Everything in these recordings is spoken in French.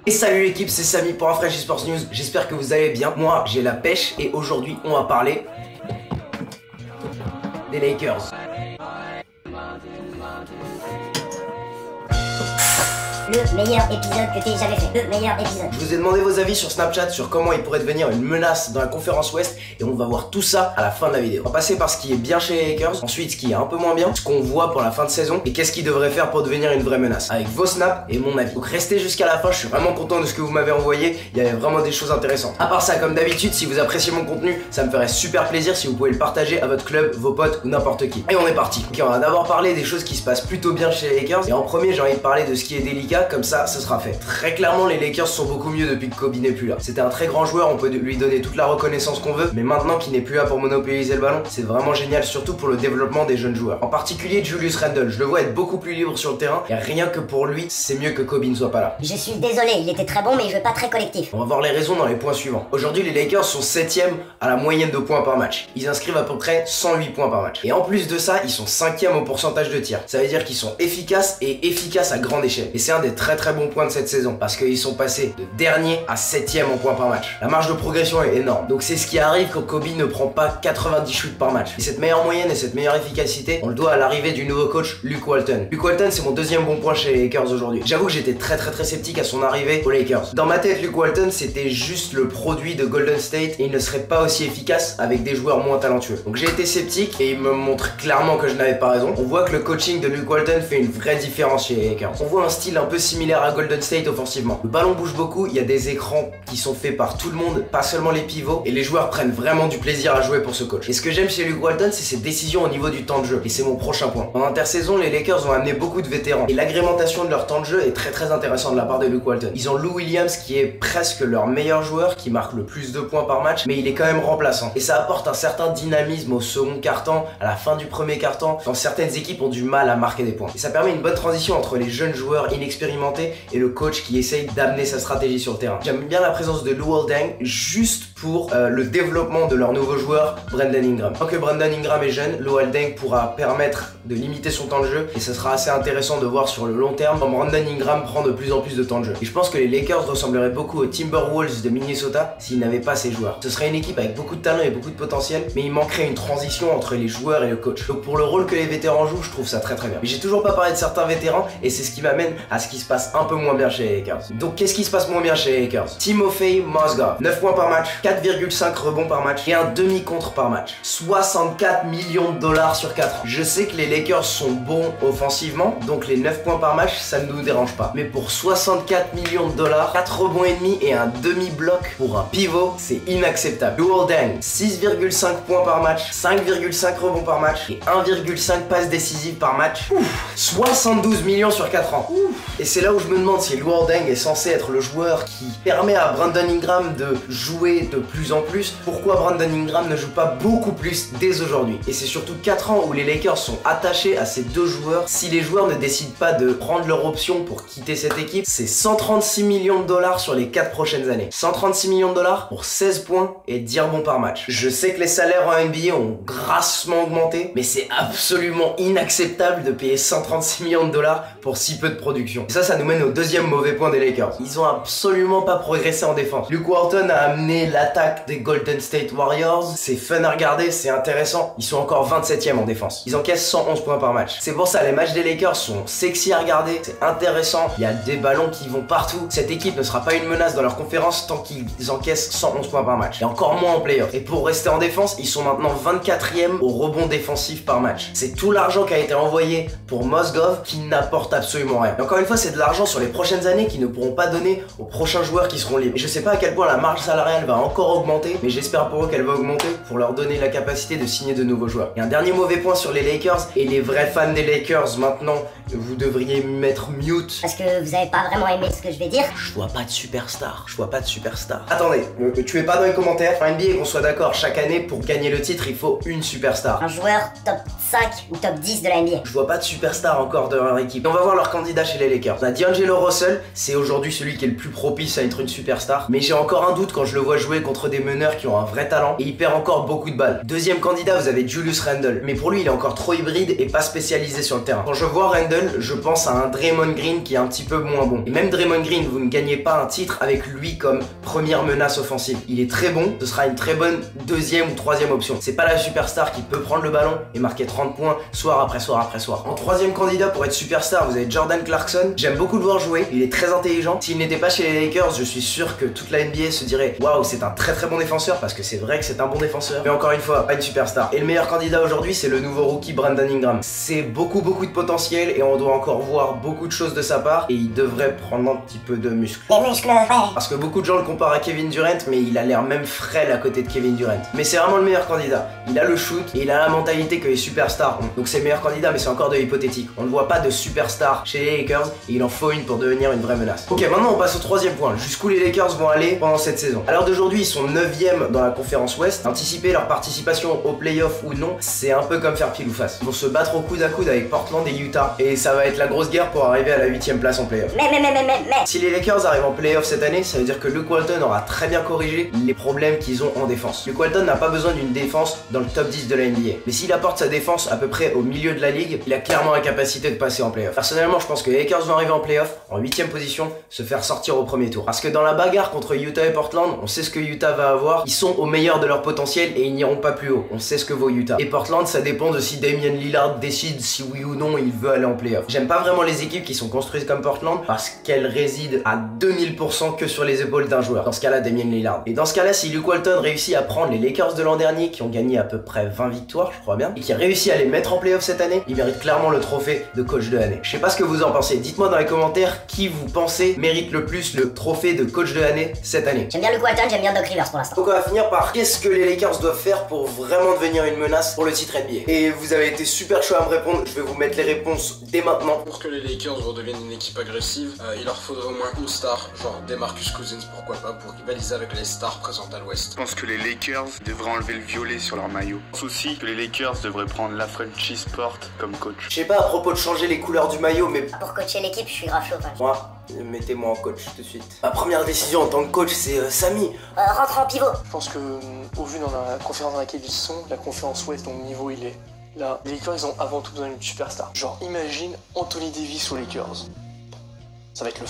Et salut l'équipe, c'est Samy pour un Fresh Esports News, j'espère que vous allez bien. Moi j'ai la pêche et aujourd'hui on va parler des Lakers. Le meilleur épisode que t'aies jamais fait. Le meilleur épisode. Je vous ai demandé vos avis sur Snapchat sur comment il pourrait devenir une menace dans la conférence Ouest et on va voir tout ça à la fin de la vidéo. On va passer par ce qui est bien chez les Lakers, ensuite ce qui est un peu moins bien, ce qu'on voit pour la fin de saison et qu'est-ce qu'ils devraient faire pour devenir une vraie menace. Avec vos snaps et mon avis. Donc restez jusqu'à la fin, je suis vraiment content de ce que vous m'avez envoyé, il y avait vraiment des choses intéressantes. À part ça, comme d'habitude, si vous appréciez mon contenu, ça me ferait super plaisir si vous pouvez le partager à votre club, vos potes ou n'importe qui. Et on est parti. Ok, on va d'abord parler des choses qui se passent plutôt bien chez les Lakers et en premier j'ai envie de parler de ce qui est délicat, comme ça ce sera fait. Très clairement les Lakers sont beaucoup mieux depuis que Kobe n'est plus là. C'était un très grand joueur, on peut lui donner toute la reconnaissance qu'on veut, mais maintenant qu'il n'est plus là pour monopoliser le ballon, c'est vraiment génial, surtout pour le développement des jeunes joueurs. En particulier Julius Randle, je le vois être beaucoup plus libre sur le terrain et rien que pour lui, c'est mieux que Kobe ne soit pas là. Je suis désolé, il était très bon mais je veux pas très collectif. On va voir les raisons dans les points suivants. Aujourd'hui les Lakers sont 7ème à la moyenne de points par match. Ils inscrivent à peu près 108 points par match. Et en plus de ça, ils sont 5ème au pourcentage de tir. Ça veut dire qu'ils sont efficaces et efficaces à grande échelle. Et c'est un des très bons points de cette saison parce qu'ils sont passés de dernier à 7ème en points par match. La marge de progression est énorme. Donc c'est ce qui arrive quand Kobe ne prend pas 90 shoots par match. Et cette meilleure moyenne et cette meilleure efficacité, on le doit à l'arrivée du nouveau coach Luke Walton. Luke Walton, c'est mon deuxième bon point chez les Lakers aujourd'hui. J'avoue que j'étais très sceptique à son arrivée aux Lakers. Dans ma tête, Luke Walton, c'était juste le produit de Golden State et il ne serait pas aussi efficace avec des joueurs moins talentueux. Donc j'ai été sceptique et il me montre clairement que je n'avais pas raison. On voit que le coaching de Luke Walton fait une vraie différence chez les Lakers. On voit un style un peu similaire à Golden State offensivement. Le ballon bouge beaucoup, il y a des écrans qui sont faits par tout le monde, pas seulement les pivots, et les joueurs prennent vraiment du plaisir à jouer pour ce coach. Et ce que j'aime chez Luke Walton, c'est ses décisions au niveau du temps de jeu, et c'est mon prochain point. En intersaison, les Lakers ont amené beaucoup de vétérans, et l'agrémentation de leur temps de jeu est très intéressante de la part de Luke Walton. Ils ont Lou Williams qui est presque leur meilleur joueur, qui marque le plus de points par match, mais il est quand même remplaçant. Et ça apporte un certain dynamisme au second quart-temps, à la fin du premier quart-temps, quand certaines équipes ont du mal à marquer des points. Et ça permet une bonne transition entre les jeunes joueurs inexpérimentés et le coach qui essaye d'amener sa stratégie sur le terrain. J'aime bien la présence de Luol Deng juste pour le développement de leur nouveau joueur Brandon Ingram. Tant que Brandon Ingram est jeune, Luol Deng pourra permettre de limiter son temps de jeu et ce sera assez intéressant de voir sur le long terme quand Brandon Ingram prend de plus en plus de temps de jeu. Et je pense que les Lakers ressembleraient beaucoup aux Timberwolves de Minnesota s'ils n'avaient pas ces joueurs. Ce serait une équipe avec beaucoup de talent et beaucoup de potentiel, mais il manquerait une transition entre les joueurs et le coach. Donc pour le rôle que les vétérans jouent, je trouve ça très bien. Mais j'ai toujours pas parlé de certains vétérans et c'est ce qui m'amène à ce qui se passe un peu moins bien chez les Lakers. Donc qu'est-ce qui se passe moins bien chez les Lakers? Timofey Mozgov, 9 points par match, 4,5 rebonds par match et un demi-contre par match. 64 millions de dollars sur 4 ans. Je sais que les Lakers sont bons offensivement, donc les 9 points par match, ça ne nous dérange pas. Mais pour 64 millions de dollars, 4 rebonds et demi et un demi-bloc pour un pivot, c'est inacceptable. Luol Deng, 6,5 points par match, 5,5 rebonds par match et 1,5 passes décisives par match. 72 millions sur 4 ans. Et c'est là où je me demande si Luol Deng est censé être le joueur qui permet à Brandon Ingram de jouer de plus en plus. Pourquoi Brandon Ingram ne joue pas beaucoup plus dès aujourd'hui? Et c'est surtout 4 ans où les Lakers sont attachés à ces deux joueurs. Si les joueurs ne décident pas de prendre leur option pour quitter cette équipe, c'est 136 millions de dollars sur les 4 prochaines années. 136 millions de dollars pour 16 points et 10 rebonds par match. Je sais que les salaires en NBA ont grassement augmenté, mais c'est absolument inacceptable de payer 136 millions de dollars pour si peu de production. Et ça nous mène au deuxième mauvais point des Lakers. Ils ont absolument pas progressé en défense. Luke Walton a amené l'attaque des Golden State Warriors. C'est fun à regarder, c'est intéressant. Ils sont encore 27ème en défense. Ils encaissent 111 points par match. C'est pour ça, les matchs des Lakers sont sexy à regarder, c'est intéressant. Il y a des ballons qui vont partout. Cette équipe ne sera pas une menace dans leur conférence tant qu'ils encaissent 111 points par match. Et encore moins en playoff. Et pour rester en défense, ils sont maintenant 24ème au rebond défensif par match. C'est tout l'argent qui a été envoyé pour Mozgov qui n'apporte absolument rien. Et encore une fois, c'est de l'argent sur les prochaines années qui ne pourront pas donner aux prochains joueurs qui seront libres. Et je sais pas à quel point la marge salariale va encore augmenter, mais j'espère pour eux qu'elle va augmenter pour leur donner la capacité de signer de nouveaux joueurs. Et un dernier mauvais point sur les Lakers, et les vrais fans des Lakers maintenant, vous devriez mettre mute. Parce que vous avez pas vraiment aimé ce que je vais dire. Je vois pas de superstar, je vois pas de superstar. Attendez, tuez pas dans les commentaires, enfin NBA qu'on soit d'accord, chaque année pour gagner le titre il faut une superstar. Un joueur top 5 ou top 10 de la NBA. Je vois pas de superstar encore dans leur équipe. Et on va voir leurs candidats chez les Lakers. On a D'Angelo Russell, c'est aujourd'hui celui qui est le plus propice à être une superstar, mais j'ai encore un doute quand je le vois jouer contre des meneurs qui ont un vrai talent et il perd encore beaucoup de balles. Deuxième candidat, vous avez Julius Randle, mais pour lui il est encore trop hybride et pas spécialisé sur le terrain. Quand je vois Randle, je pense à un Draymond Green qui est un petit peu moins bon. Et même Draymond Green, vous ne gagnez pas un titre avec lui comme première menace offensive. Il est très bon, ce sera une très bonne deuxième ou troisième option. C'est pas la superstar qui peut prendre le ballon et marquer 30 points soir après soir après soir. En troisième candidat pour être superstar, vous avez Jordan Clarkson. J'aime beaucoup le voir jouer, il est très intelligent. S'il n'était pas chez les Lakers, je suis sûr que toute la NBA se dirait waouh, c'est un très bon défenseur, parce que c'est vrai que c'est un bon défenseur. Mais encore une fois, pas une superstar. Et le meilleur candidat aujourd'hui, c'est le nouveau rookie Brandon Ingram. C'est beaucoup de potentiel et on doit encore voir beaucoup de choses de sa part et il devrait prendre un petit peu de muscle. Des muscles, ouais. Parce que beaucoup de gens le comparent à Kevin Durant, mais il a l'air même frêle à côté de Kevin Durant. Mais c'est vraiment le meilleur candidat. Il a le shoot et il a la mentalité que les superstars ont. Donc c'est le meilleur candidat, mais c'est encore de l'hypothétique. On ne voit pas de superstar chez les Lakers et il en faut une pour devenir une vraie menace. Ok, maintenant on passe au troisième point. Jusqu'où les Lakers vont aller pendant cette saison. À l'heure d'aujourd'hui, ils sont 9ème dans la conférence Ouest. Anticiper leur participation aux playoffs ou non, c'est un peu comme faire pile ou face. Ils vont se battre au coude à coude avec Portland et Utah. Et ça va être la grosse guerre pour arriver à la 8ème place en playoff. Mais. Si les Lakers arrivent en playoff cette année, ça veut dire que Luke Walton aura très bien corrigé les problèmes qu'ils ont en défense. Luke Walton n'a pas besoin d'une défense dans le top 10 de la NBA. Mais s'il apporte sa défense à peu près au milieu de la ligue, il a clairement la capacité de passer en playoff. Personnellement, je pense que les Lakers vont arriver en playoff en 8ème position, se faire sortir au premier tour. Parce que dans la bagarre contre Utah et Portland, on sait ce que Utah va avoir. Ils sont au meilleur de leur potentiel et ils n'iront pas plus haut. On sait ce que vaut Utah. Et Portland, ça dépend de si Damian Lillard décide si oui ou non il veut aller en playoff. J'aime pas vraiment les équipes qui sont construites comme Portland parce qu'elles résident à 2000% que sur les épaules d'un joueur. Dans ce cas-là, Damian Lillard. Et dans ce cas-là, si Luke Walton réussit à prendre les Lakers de l'an dernier qui ont gagné à peu près 20 victoires, je crois bien, et qui a réussi à les mettre en playoff cette année, il mérite clairement le trophée de coach de l'année. Je sais pas ce que vous en pensez. Dites-moi dans les commentaires qui vous pensez mérite le plus le trophée de coach de l'année cette année. J'aime bien Luke Walton, j'aime bien Doc Rivers pour l'instant. Donc on va finir par qu'est-ce que les Lakers doivent faire pour vraiment devenir une menace pour le titre NBA. Et vous avez été super chaud à me répondre, je vais vous mettre les réponses dès maintenant. Pour que les Lakers redeviennent une équipe agressive, il leur faudrait au moins une star, genre DeMarcus Cousins, pourquoi pas, pour rivaliser avec les stars présentes à l'ouest. Je pense que les Lakers devraient enlever le violet sur leur maillot. Je pense aussi que les Lakers devraient prendre la Frenchy Sport comme coach. Je sais pas à propos de changer les couleurs du maillot, mais Pour coacher l'équipe, je suis grave chaud. moi, mettez-moi en coach tout de suite. Ma première décision en tant que coach, c'est Samy. Rentre en pivot. Je pense que, au vu dans la conférence dans laquelle ils sont, la conférence Ouest, dont le niveau il est là, les Lakers ils ont avant tout besoin d'une superstar. Genre, imagine Anthony Davis aux Lakers. Ça va être le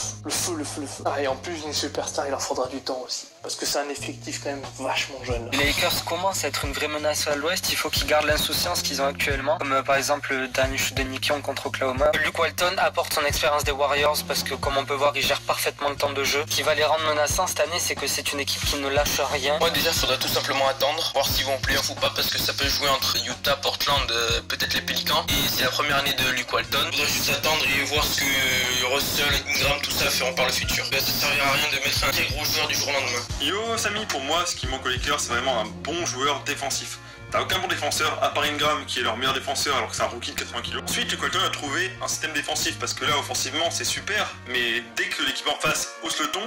feu. Ah, et en plus d'une superstar, il leur faudra du temps aussi. Parce que c'est un effectif quand même vachement jeune. Les Lakers commencent à être une vraie menace à l'ouest, il faut qu'ils gardent l'insouciance qu'ils ont actuellement, comme par exemple le dernier shoot de Nick Young contre Oklahoma. Luke Walton apporte son expérience des Warriors parce que comme on peut voir, il gère parfaitement le temps de jeu. Ce qui va les rendre menaçants cette année, c'est que c'est une équipe qui ne lâche rien. Moi déjà, il faudrait tout simplement attendre, voir s'ils vont en playoff ou pas, parce que ça peut jouer entre Utah, Portland, peut-être les Pelicans. Et c'est la première année de Luke Walton. Il faudrait juste attendre et voir ce que Russell, Ingram, tout ça feront par le futur. Ça servira à rien de mettre un très gros joueur du jour au lendemain. Yo Samy, pour moi ce qui manque aux Lakers c'est vraiment un bon joueur défensif. T'as aucun bon défenseur à part Ingram qui est leur meilleur défenseur alors que c'est un rookie de 80 kg. Ensuite Luke Walton a trouvé un système défensif parce que là offensivement c'est super, mais dès que l'équipe en face hausse le ton,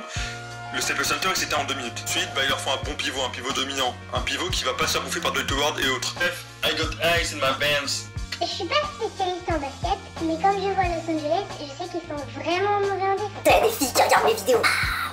le Staples Center il s'éteint en 2 minutes. Ensuite il leur faut un bon pivot, un pivot dominant, un pivot qui va pas se faire bouffer par Dwight Howard et autres. Bref, I got eyes in my bands. Je suis pas spécialiste en basket, mais comme je vois Los Angeles, je sais qu'ils sont vraiment mauvais en défense. T'as des filles qui regardent mes vidéos.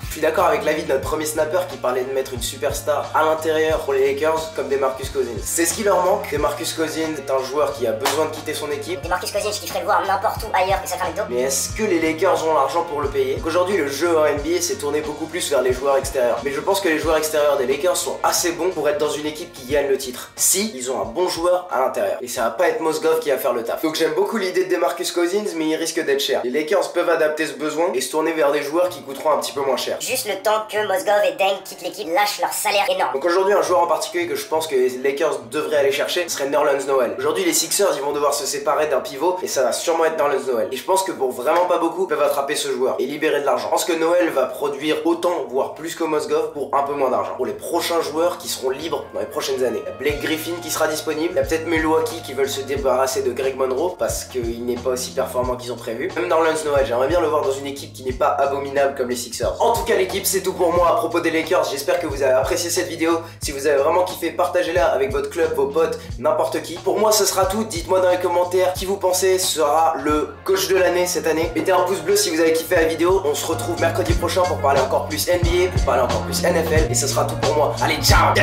Je suis d'accord avec l'avis de notre premier snapper qui parlait de mettre une superstar à l'intérieur pour les Lakers comme DeMarcus Cousins. C'est ce qui leur manque. DeMarcus Cousins est un joueur qui a besoin de quitter son équipe. DeMarcus Cousins, je kifferais le voir n'importe où ailleurs que Sacramento. Mais est-ce que les Lakers ont l'argent pour le payer? Aujourd'hui, le jeu en NBA s'est tourné beaucoup plus vers les joueurs extérieurs. Mais je pense que les joueurs extérieurs des Lakers sont assez bons pour être dans une équipe qui gagne le titre. Si ils ont un bon joueur à l'intérieur. Et ça va pas être Mozgov qui va faire le taf. Donc j'aime beaucoup l'idée de DeMarcus Cousins, mais il risque d'être cher. Les Lakers peuvent adapter ce besoin et se tourner vers des joueurs qui coûteront un petit peu moins cher. Juste le temps que Mozgov et Deng quittent l'équipe, lâchent leur salaire énorme. Donc aujourd'hui, un joueur en particulier que je pense que les Lakers devraient aller chercher serait Nerlens Noel. Aujourd'hui, les Sixers, ils vont devoir se séparer d'un pivot et ça va sûrement être Nerlens Noel. Et je pense que pour vraiment pas beaucoup, ils peuvent attraper ce joueur et libérer de l'argent. Je pense que Noel va produire autant, voire plus que Mozgov pour un peu moins d'argent. Pour les prochains joueurs qui seront libres dans les prochaines années. Il y a Blake Griffin qui sera disponible. Il y a peut-être Milwaukee qui veulent se débarrasser de Greg Monroe parce qu'il n'est pas aussi performant qu'ils ont prévu. Même Nerlens Noel, j'aimerais bien le voir dans une équipe qui n'est pas abominable comme les Sixers. En tout cas, cas l'équipe, c'est tout pour moi à propos des Lakers. J'espère que vous avez apprécié cette vidéo. Si vous avez vraiment kiffé, partagez-la avec votre club, vos potes, n'importe qui. Pour moi ce sera tout. Dites-moi dans les commentaires qui vous pensez sera le coach de l'année cette année. Mettez un pouce bleu si vous avez kiffé la vidéo. On se retrouve mercredi prochain pour parler encore plus NBA, pour parler encore plus NFL. Et ce sera tout pour moi. Allez, ciao.